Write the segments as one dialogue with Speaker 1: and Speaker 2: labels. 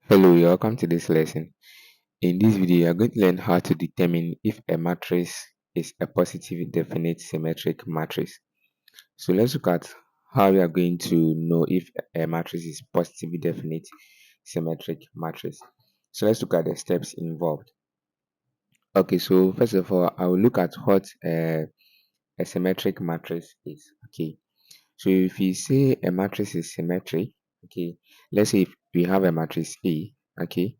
Speaker 1: Hello, you're welcome to this lesson. In this video, you're going to learn how to determine if a matrix is a positive definite symmetric matrix. So let's look at how we are going to know if a matrix is positively definite symmetric matrix. So let's look at the steps involved. Okay, so first of all, I will look at what a symmetric matrix is. Okay, so if you say a matrix is symmetric, okay, let's say if we have a matrix A, okay.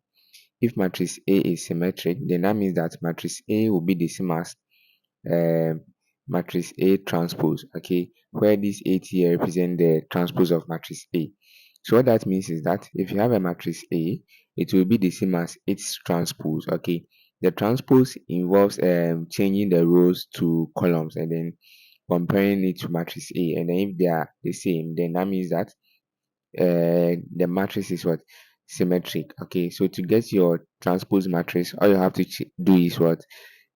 Speaker 1: If matrix A is symmetric, then that means that matrix A will be the same as um, matrix A transpose, okay, where this A here represent the transpose of matrix A. So what that means is that if you have a matrix A, it will be the same as its transpose, okay. The transpose involves changing the rows to columns and then comparing it to matrix A, and then if they are the same, then that means that the matrix is what symmetric. Okay, so to get your transpose matrix, all you have to do is what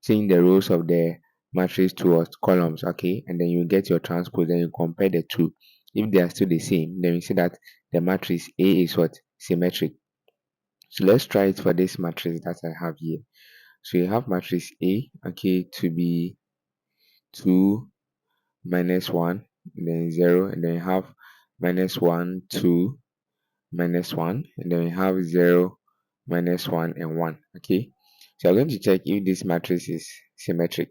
Speaker 1: change the rows of the matrix to what columns. Okay, and then you get your transpose, then you compare the two. If they are still the same, then you see that the matrix A is what symmetric. So let's try it for this matrix that I have here. So you have matrix A, okay, to be 2 minus 1, then 0, and then you have minus 1 2 minus 1, and then we have 0 minus 1 and 1. Okay, so I'm going to check if this matrix is symmetric.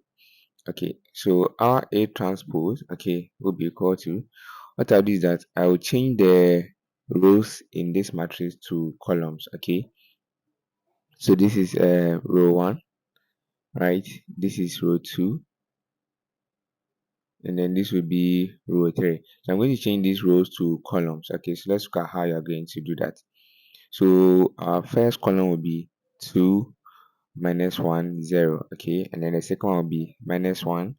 Speaker 1: Okay, so our A transpose, okay, will be equal to, what I'll do is that I will change the rows in this matrix to columns. Okay, so this is row 1, right? This is row 2, and then this will be row 3. So I'm going to change these rows to columns. Okay, so let's look at how you're going to do that. So our first column will be 2 minus 1 0, okay, and then the second one will be minus 1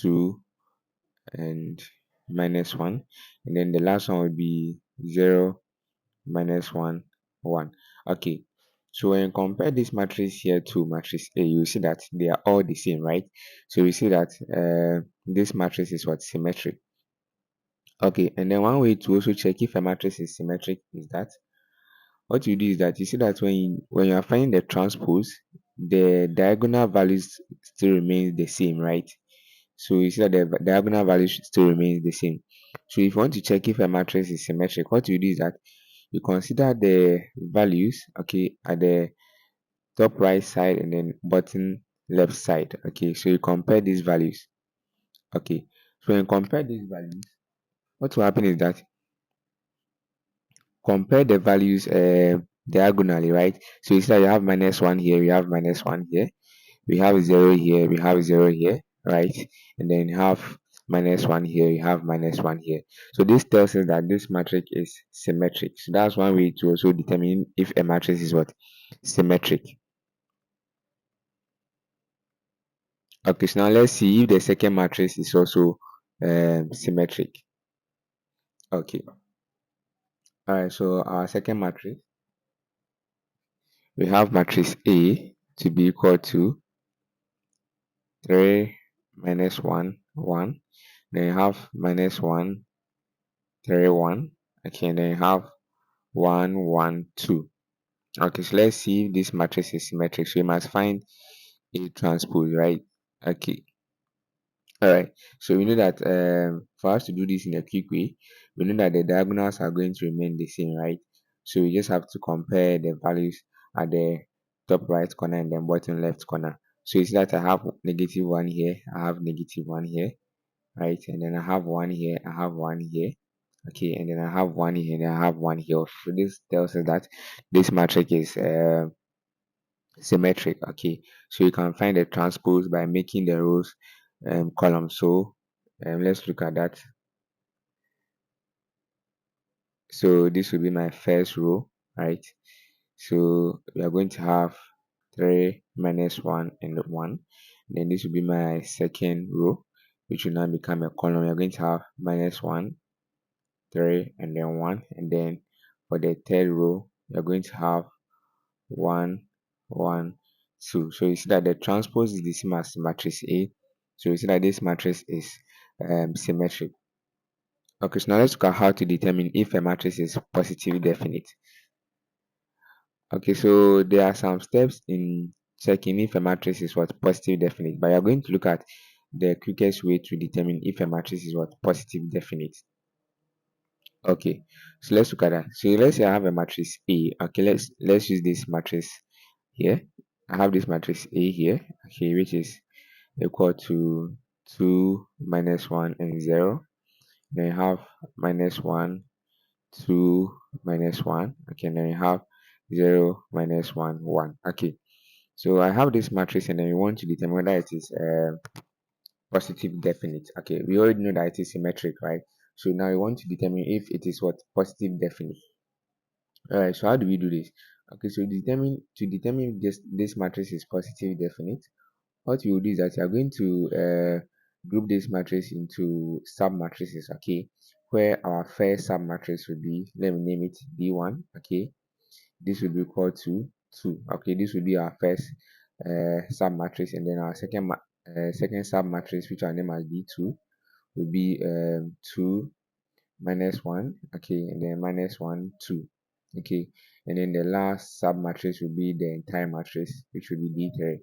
Speaker 1: 2 and minus 1, and then the last one will be 0 minus 1 1. Okay, so when you compare this matrix here to matrix A, you see that they are all the same, right? So we see that this matrix is what symmetric. Okay, and then one way to also check if a matrix is symmetric is that what you do is that you see that when you are finding the transpose, the diagonal values still remains the same, right? So you see that the diagonal values still remains the same. So if you want to check if a matrix is symmetric, what you do is that you consider the values, okay, at the top right side and then bottom left side. Okay, so you compare these values. Okay, so when you compare these values, what will happen is that compare the values diagonally, right? So you see that you have minus 1 here, we have minus 1 here, we have 0 here, we have 0 here, right? And then you have minus 1 here, you have minus 1 here. So this tells us that this matrix is symmetric. So that's one way to also determine if a matrix is what? Symmetric. Okay, so now let's see if the second matrix is also symmetric. Okay. Alright, so our second matrix, we have matrix A to be equal to 3 minus 1 1, then you have minus 1 3 1, okay, and then you have 1 1 2. Okay, so let's see if this matrix is symmetric. So we must find A transpose, right? Okay, all right, so we know that for us to do this in a quick way, we know that the diagonals are going to remain the same, right? So we just have to compare the values at the top right corner and then bottom left corner. So you see that I have negative 1 here, I have negative 1 here, right? And then I have 1 here, I have 1 here, okay, and then I have 1 here, and I have 1 here. So this tells us that this matrix is symmetric. Okay, so you can find the transpose by making the rows columns. So let's look at that. So this will be my first row, right? So we are going to have 3 minus 1 and 1. Then this will be my second row, which will now become a column. We are going to have minus 1 3 and then 1, and then for the third row we are going to have 1 1 2. So you see that the transpose is the same as matrix A, so you see that this matrix is symmetric. Okay, so now let's look at how to determine if a matrix is positively definite. Okay, so there are some steps in checking if a matrix is what positive definite, but you're going to look at the quickest way to determine if a matrix is what positive definite. Okay, so let's look at that. So let's say I have a matrix A. Okay, let's use this matrix here. I have this matrix A here, okay, which is equal to 2 minus 1 and 0. Then you have minus 1, 2 minus 1. Okay, then you have 0 minus 1, 1. Okay, so I have this matrix and then we want to determine whether it is positive definite. Okay, we already know that it is symmetric, right? So now we want to determine if it is what positive definite. Alright, so how do we do this? Okay, so determine this matrix is positive definite. What you will do is that you are going to group this matrix into sub matrices. Okay, where our first sub matrix will be, let me name it D1. Okay, this will be equal to 2. Okay, this will be our first sub matrix, and then our second sub matrix, which I name as D2, will be 2 minus 1. Okay, and then minus 1, 2. Okay, and then the last sub matrix will be the entire matrix, which will be D3.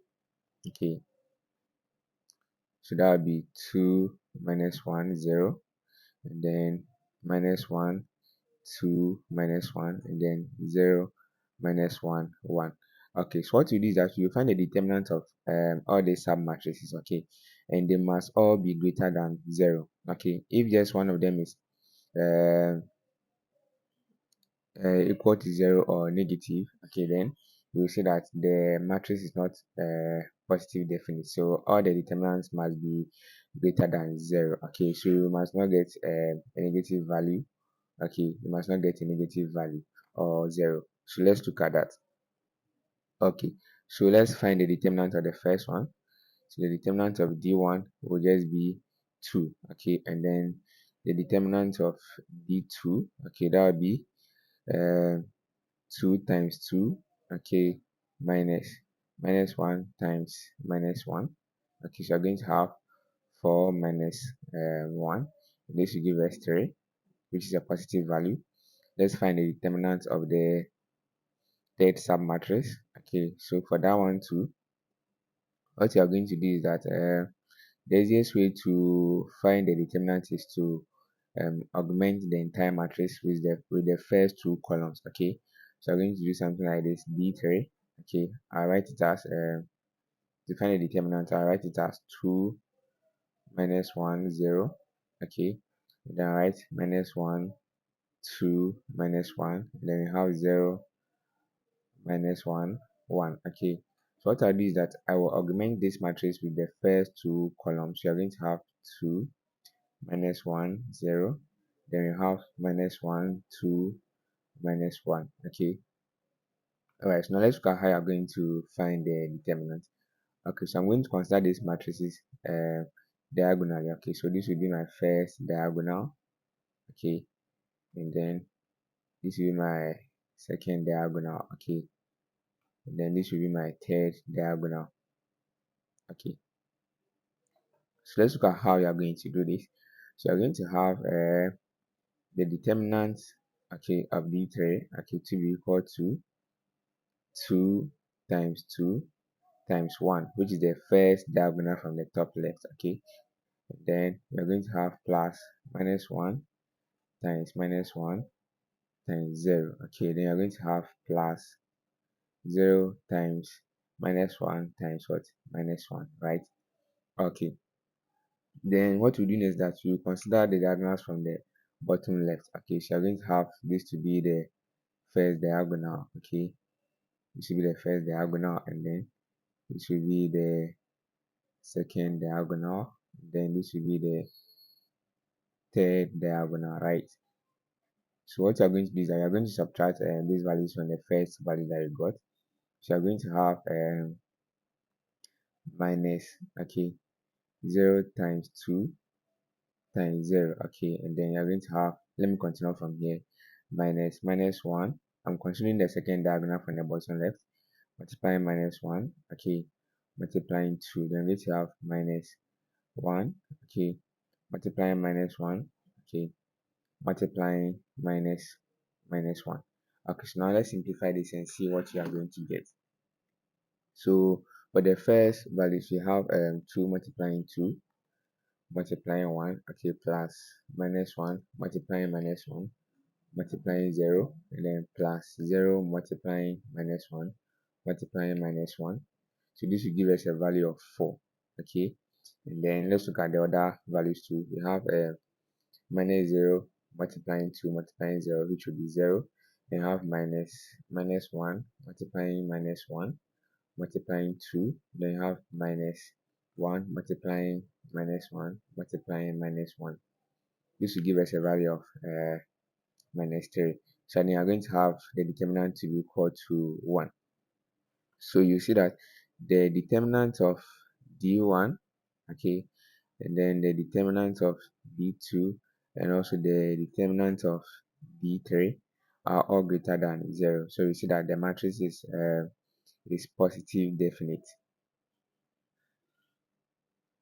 Speaker 1: Okay, so that would be 2 minus 1, 0, and then minus 1, 2 minus 1, and then 0 minus 1, 1. Okay, so what you do is that you find the determinant of all the sub matrices. Okay, and they must all be greater than 0. Okay, if just one of them is uh, equal to 0 or negative, okay, then you will see that the matrix is not positive definite. So all the determinants must be greater than 0. Okay, so you must not get a negative value. Okay, you must not get a negative value or 0. So let's look at that. Okay, so let's find the determinant of the first one. So the determinant of D1 will just be 2. Okay, and then the determinant of D2, okay, that would be uh, 2 times 2, okay, minus 1 times minus 1. Okay, so we're going to have 4 minus 1. This will give us 3, which is a positive value. Let's find the determinant of the third submatrix. Okay, so for that one too, what you are going to do is that the easiest way to find the determinant is to augment the entire matrix with the first two columns. Okay, so I'm going to do something like this: D3. Okay, I write it as to find the determinant. I write it as 2 minus 1, 0. Okay, then I write minus 1, 2 minus 1. Then we have 0 minus 1, 1. Okay, so what I'll do is that I will augment this matrix with the first two columns. So you're going to have 2 minus 1, 0. Then you have minus 1, 2 minus 1. Okay, alright, so now let's look at how you're going to find the determinant. Okay, so I'm going to consider these matrices diagonally. Okay, so this will be my first diagonal. Okay, and then this will be my second diagonal. Okay, and then this will be my third diagonal. Okay, so let's look at how you are going to do this. So you're going to have the determinant, okay, of D3, okay, to be equal to 2 times 2 times 1, which is the first diagonal from the top left. Okay, and then you're going to have plus minus 1 times minus 1 times 0. Okay, then you're going to have plus 0 times minus 1 times what? Minus 1, right? Okay, then what we do is that you consider the diagonals from the bottom left. Okay, so you're going to have this to be the first diagonal. Okay, this will be the first diagonal, and then this will be the second diagonal, then this will be the third diagonal, right? So what you're going to do is that you're going to subtract these values from the first value that you got. So you're going to have minus, okay, 0 times 2 times 0. Okay, and then you're going to have, let me continue from here, minus 1. I'm considering the second diagonal from the bottom left, multiplying minus 1. Okay, multiplying 2, then I'm going to have minus 1. Okay, multiplying minus 1. Okay, multiplying minus 1. Okay, so now let's simplify this and see what you are going to get. So for the first values, we have 2 multiplying 2 multiplying 1, okay, plus minus 1 multiplying minus 1 multiplying 0, and then plus 0 multiplying minus 1 multiplying minus 1. So this will give us a value of 4, okay. And then let's look at the other values too. We have minus 0 multiplying 2 multiplying 0, which will be 0. Then have minus 1 multiplying minus 1 multiplying 2. Then you have minus 1 multiplying minus 1 multiplying minus 1. This will give us a value of minus 3. So then you are going to have the determinant to be equal to 1. So you see that the determinant of d1, okay, and then the determinant of d2, and also the determinant of d3 are all greater than 0. So you see that the matrix is positive definite.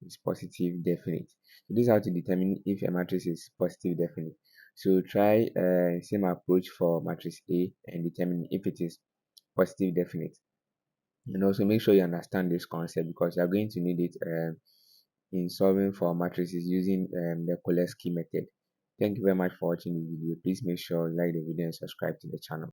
Speaker 1: Is positive definite. So this is how to determine if a matrix is positive definite. So try same approach for matrix A and determine if it is positive definite. And also make sure you understand this concept because you are going to need it in solving for matrices using the Koleski method. Thank you very much for watching the video. Please make sure you like the video and subscribe to the channel.